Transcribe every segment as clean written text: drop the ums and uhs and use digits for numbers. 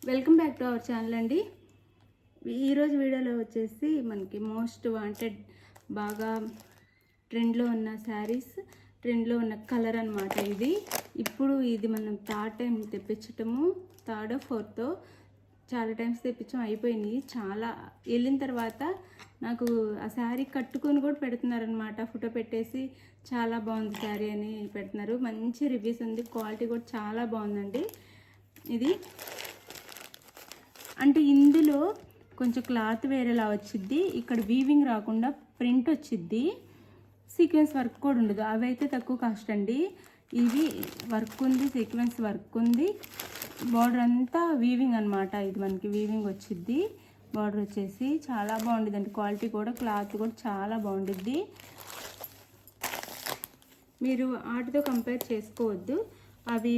Welcome back to our channel అండి. ఈరోజు వీడియోలో వచ్చేసి మనకి మోస్ట్ వాంటెడ్ బాగా ట్రెండ్లో ఉన్న శారీస్, ట్రెండ్లో ఉన్న కలర్ అనమాట. ఇప్పుడు ఇది మనం థర్డ్ టైం తెప్పించటము, థర్డ్ ఫోర్త్ చాలా టైమ్స్ తెప్పించాం, అయిపోయినాయి. చాలా వెళ్ళిన తర్వాత నాకు ఆ శారీ కట్టుకొని కూడా పెడుతున్నారనమాట. ఫోటో పెట్టేసి చాలా బాగుంది శారీ అని పెడుతున్నారు. మంచి రివ్యూస్ ఉంది, క్వాలిటీ కూడా చాలా బాగుందండి. ఇది అంటే ఇందులో కొంచెం క్లాత్ వేరేలా వచ్చిద్ది, ఇక్కడ వీవింగ్ రాకుండా ప్రింట్ వచ్చిద్ది, సీక్వెన్స్ వర్క్ కూడా ఉండదు. అవి అయితే తక్కువ కాస్ట్ అండి. ఇది వర్క్ ఉంది, సీక్వెన్స్ వర్క్ ఉంది, బార్డర్ అంతా వీవింగ్ అనమాట. ఇది మనకి వీవింగ్ వచ్చిద్ది. బార్డర్ వచ్చేసి చాలా బాగుంటుంది అండి. క్వాలిటీ కూడా, క్లాత్ కూడా చాలా బాగుంటుంది. మీరు వాటితో కంపేర్ చేసుకోవద్దు. అవి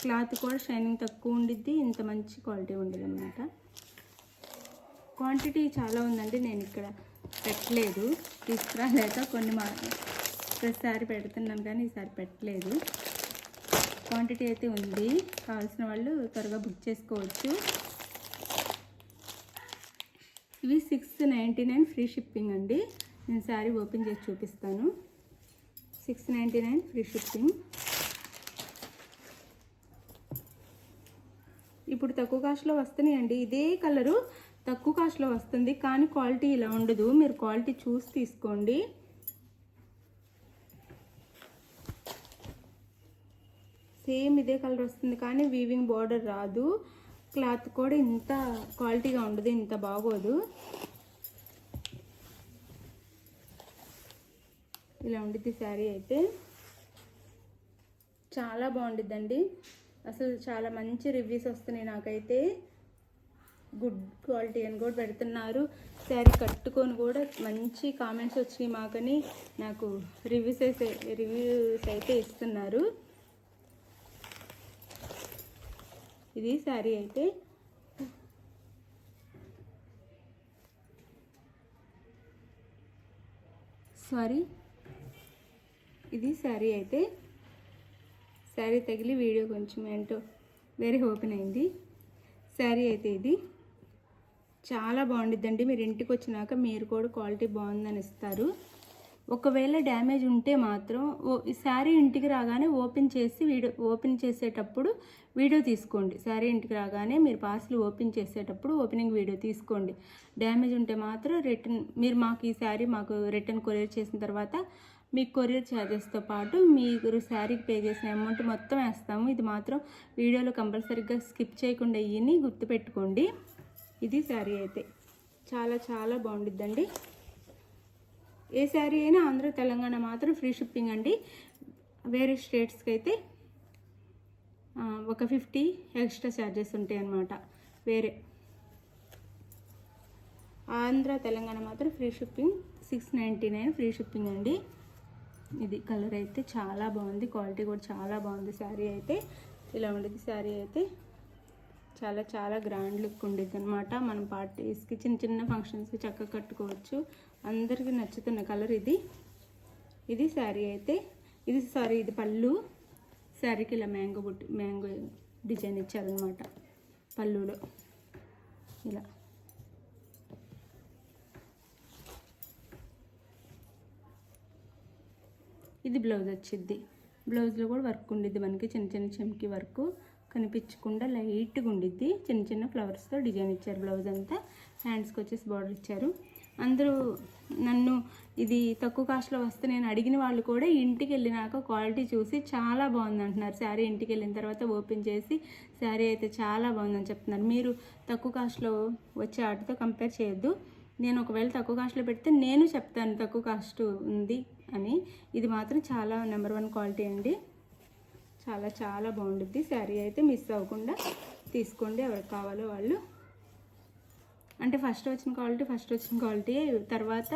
క్లాత్ కూడా షైనింగ్ తక్కువ ఉండిద్ది, ఇంత మంచి క్వాలిటీ ఉండదు అనమాట. క్వాంటిటీ చాలా ఉందండి, నేను ఇక్కడ పెట్టలేదు, తీసుకురాలేక కొన్ని ప్రతిసారి పెడుతున్నాను కానీ ఈసారి పెట్టలేదు. క్వాంటిటీ అయితే ఉంది, కావాల్సిన వాళ్ళు త్వరగా బుక్ చేసుకోవచ్చు. ఇవి 699 ఫ్రీ షిప్పింగ్ అండి. నేను శారీ ఓపెన్ చేసి చూపిస్తాను. 699 ఫ్రీ షిప్పింగ్. ఇప్పుడు తక్కువ కాస్ట్లో వస్తున్నాయండి. ఇదే కలరు తక్కువ కాస్ట్లో వస్తుంది, కానీ క్వాలిటీ ఇలా ఉండదు. మీరు క్వాలిటీ చూసి తీసుకోండి. సేమ్ ఇదే కలర్ వస్తుంది, కానీ వీవింగ్ బార్డర్ రాదు. క్లాత్ కూడా ఇంత క్వాలిటీగా ఉండదు, ఇంత బాగోదు. ఇలా ఉండిద్ది శారీ అయితే. చాలా బాగుండిద్దండి. అసలు చాలా మంచి రివ్యూస్ వస్తున్నాయి నాకైతే. గుడ్ క్వాలిటీ అని కూడా పెడుతున్నారు. శారీ కట్టుకొని కూడా మంచి కామెంట్స్ వచ్చినాయి మాకని, నాకు రివ్యూస్ అయితే ఇస్తున్నారు. ఇది శారీ అయితే. ఇది శారీ అయితే. శారీ తగిలి వీడియో కొంచెం ఏంటో వేరే ఓపెన్ అయింది. శారీ అయితే ఇది చాలా బాగుండిద్దండి. మీరు ఇంటికి వచ్చినాక మీరు కూడా క్వాలిటీ బాగుందని ఇస్తారు. ఒకవేళ డ్యామేజ్ ఉంటే మాత్రం ఈ శారీ ఇంటికి రాగానే ఓపెన్ చేసేటప్పుడు వీడియో తీసుకోండి. శారీ ఇంటికి రాగానే మీరు పార్సల్ ఓపెన్ చేసేటప్పుడు ఓపెనింగ్ వీడియో తీసుకోండి. డ్యామేజ్ ఉంటే మాత్రం మీరు మాకు ఈ శారీ రిటర్న్ కొరియర్ చేసిన తర్వాత మీకు కొరియర్ ఛార్జెస్తో పాటు మీరు శారీకి పే చేసిన అమౌంట్ మొత్తం వేస్తాము. ఇది మాత్రం వీడియోలో కంపల్సరీగా స్కిప్ చేయకుండా ఇవన్నీ గుర్తుపెట్టుకోండి. ఇది శారీ అయితే చాలా చాలా బాగుండిద్దండి. ఏ శారీ అయినా ఆంధ్ర తెలంగాణ మాత్రం ఫ్రీ షిప్పింగ్ అండి. వేరే స్టేట్స్కి అయితే ఒక 50 ఎక్స్ట్రా ఛార్జెస్ ఉంటాయి అన్నమాట. వేరే ఆంధ్ర తెలంగాణ మాత్రం ఫ్రీ షిప్పింగ్. 699 ఫ్రీ షిప్పింగ్ అండి. ఇది కలర్ అయితే చాలా బాగుంది, క్వాలిటీ కూడా చాలా బాగుంది. శారీ అయితే ఇలా ఉండేది. శారీ అయితే చాలా చాలా గ్రాండ్ లుక్ ఉండేది అనమాట. మనం పార్టీస్కి, చిన్న చిన్న ఫంక్షన్స్కి చక్కగా కట్టుకోవచ్చు. అందరికీ నచ్చుతున్న కలర్ ఇది. ఇది శారీ అయితే. ఇది పళ్ళు. శారీకి ఇలా మ్యాంగో డిజైన్ ఇచ్చారనమాట పళ్ళులో. ఇలా ఇది బ్లౌజ్ వచ్చిద్ది. బ్లౌజ్లో కూడా వర్క్ ఉండిద్ది మనకి, చిన్న చిన్న చెంకి వర్క్ కనిపించకుండా లైట్గా ఉండిద్ది. చిన్న చిన్న ఫ్లవర్స్తో డిజైన్ ఇచ్చారు. బ్లౌజ్ అంతా హ్యాండ్స్కి వచ్చేసి బార్డర్ ఇచ్చారు. అందరూ నన్ను ఇది తక్కువ కాస్ట్లో వస్తే నేను అడిగిన వాళ్ళు కూడా ఇంటికి వెళ్ళినాక క్వాలిటీ చూసి చాలా బాగుంది అంటున్నారు. శారీ ఇంటికి వెళ్ళిన తర్వాత ఓపెన్ చేసి శారీ అయితే చాలా బాగుందని చెప్తున్నారు. మీరు తక్కువ కాస్ట్లో వచ్చే వాటితో కంపేర్ చేయొద్దు. నేను ఒకవేళ తక్కువ కాస్ట్లో పెడితే నేను చెప్తాను తక్కువ కాస్ట్ ఉంది అని. ఇది మాత్రం చాలా నెంబర్ 1 క్వాలిటీ అండి. చాలా చాలా బాగుంటుంది. శారీ అయితే మిస్ అవ్వకుండా తీసుకోండి, ఎవరికి కావాలో వాళ్ళు. అంటే ఫస్ట్ వచ్చిన క్వాలిటీ తర్వాత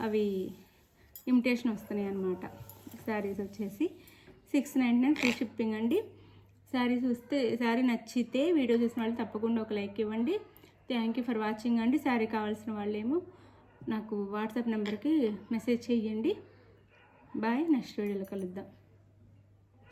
అవి ఇమిటేషన్ వస్తున్నాయి అన్నమాట. శారీస్ వచ్చేసి 699 ఫ్రీ షిప్పింగ్ అండి. శారీ నచ్చితే వీడియో చూసిన వాళ్ళు తప్పకుండా ఒక లైక్ ఇవ్వండి. థ్యాంక్ యూ ఫర్ వాచింగ్ అండి. శారీ కావాల్సిన వాళ్ళేమో నాకు వాట్సాప్ నెంబర్కి మెసేజ్ చేయండి. బాయ్. నెక్స్ట్ వీడియోలో కలుద్దాం.